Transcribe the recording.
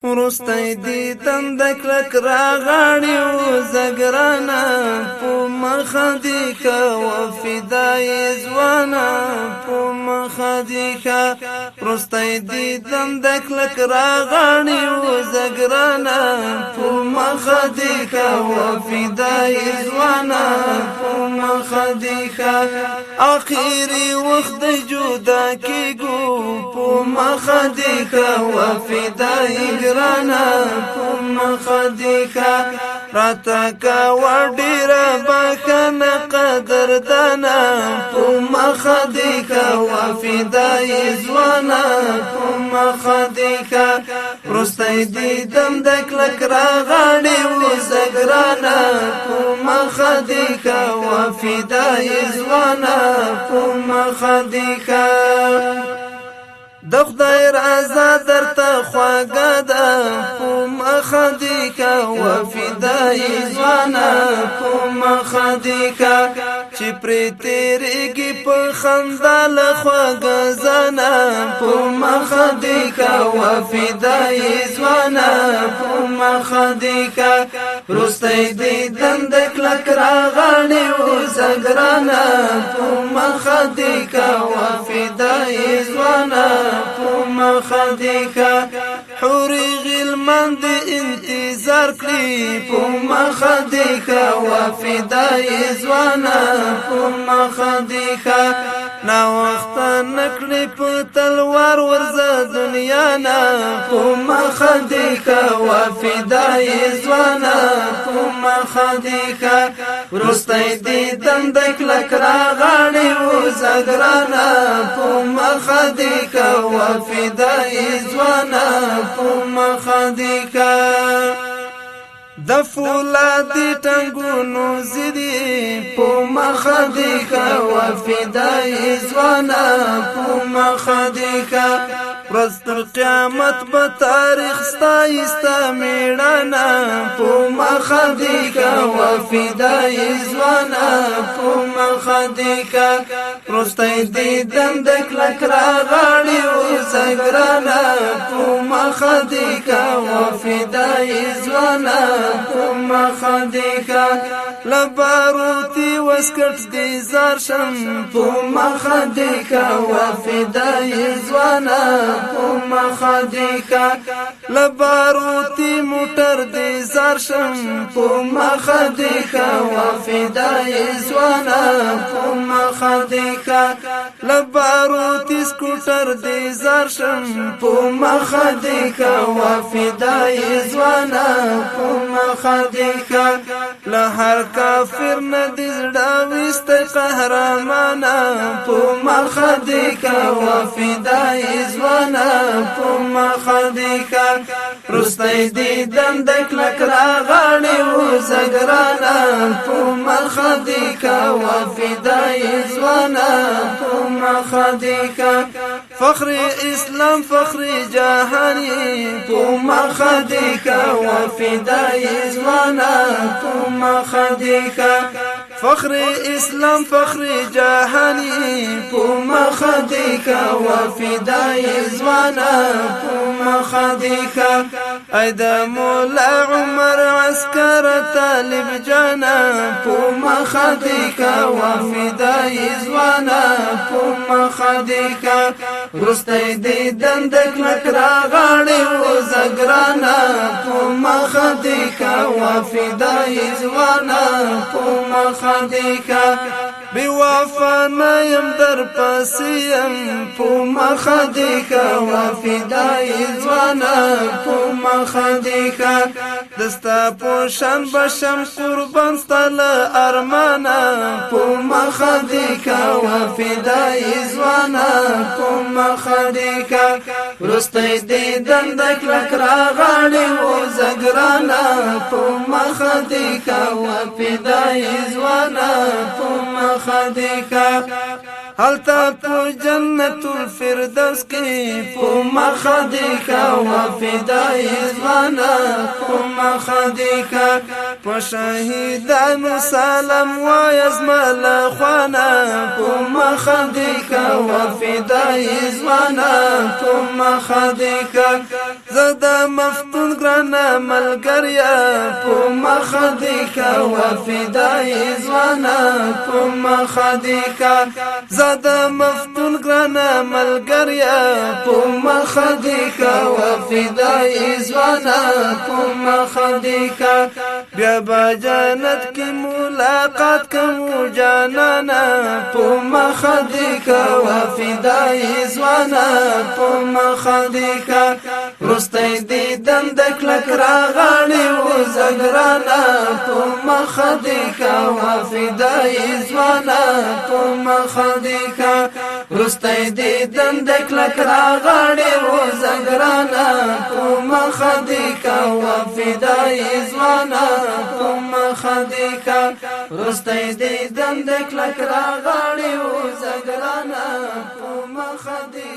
ورستی دیدن د کلک راغاړي و زګرانا په مخ دې کا و فدای ځوانا په مخ دې کا ورستی دیدن د کلک راغاړي و زګرانا په مخ دې کا و فدای ځوانا په مخ دې کا اخیری وخت جدا کیګو په مخ دې کا و فدای ګرانا په مخ دې کا راته کا وډیر بکنه قدر دانا په مخ دې کا و فدای ځوانا په مخ دې کا ورستی دیدم د کلک راغاړي و زګرانا په مخ دې کا و فدای ځوانا په مخ دې کا د خدای رضا درته خواږه ده په مخ دې کا و فدای ځوانا په مخ دې کا چې پرې تیرېږي په خندا له خواږه زانا په مخ دې کا و فدای ځوانا په مخ دې کا وروستی دیدن د کلک راغاړي و زګرانا په مخ دې کا و فدای ځوانا په مخ دې کا حوري غلمان دې انتظار کړي په مخ دې کا و فدای ځوانا په مخ دې کا نا وخت نکړي په تلوار ورزه دنیا نا په مخ دې کا و فدای ځوانا په مخ دې کا ورستی دیدن د کلک راغاړي و زګرانا په مخ دې کا و فدای ځوانا په مخ دې کا د فولادي ټنګونو زدي په مخ دې کا و فدای ځوانا په مخ دې کا ورځ تر قیامت به تاریخ ستا میړانا په مخ دې کا و فدای ځوانا په مخ دې کا وروستی دیدن د کلک راغاړي و زګرانا په مخ دې کا و فدای ځوانا په مخ دې کا لباروتی وسکټ دې زار شم په مخ دې کا و فدای ځوانا په مخ دې کا لباروتی موټر دې زار شم په مخ دې کا و فدای ځوانا په مخ دې کا لباروتی سکوټر دې زار شم په مخ دې کا و فدای ځوانا په مخ دې کا له هر کافر نه دې زړه وست قهرمانا په مخ دې کا و فدای ځوانا په مخ دې کا وروستی دیدن د کلک راغاړي و زګرانا په مخ دې کا و فدای ځوانا په مخ دې کا فخر اسلام فخر جهانی په مخ دې کا و فدای ځوانا په مخ دې کا فخر اسلام فخر جهانی په مخ دې کا و فدای ځوانا په مخ دې کا اې د مولا عمر عسكر طالب جانا په مخ دې کا و فدای ځوانا په مخ دې کا وروستی دیدن د کلک راغاړي و زګرانا په مخ دې کا و فدای ځوانا په مخ دې کا بی وفا نیم در پسیم په مخ دې کا و فدای ځوانا په مخ دې کا دستا پوشان بشم قربان ستل ارمانا په مخ دې کا و فدای ځوانا په مخ دې کا وروستی دیدن د کلک راغاړي و زګرانا په مخ دې کا و فدای ځوانا په مخ دې کا هلتا په جنت الفردوس کې په مخدی کا وفدای ځوانا په مخدی کا په شهیدانو سلام وایز مل خوانا په مخدی کا وفدای ځوانا په مخدی کا زدا مفتون ګران ملګریا په مخدی کا وفدای ځوانا په مخدی کا زدا مفتون ګران ملګریا په مخدی کا وفدای ځوانا په مخدی کا بیا با جنت کی ملاقات کوم جانانا په مخدی کا وفدای ځوانا په مخدی کا رستای دیدن د کلک راغړی و زګرانا په مخدی کا وفدای ځوانا په مخدی کا رستای دیدن د کلک راغړی و زګرانا په مخدی کا وفدای ځوانا په مخدی کا رستای دیدن د کلک راغړی و زګرانا په مخدی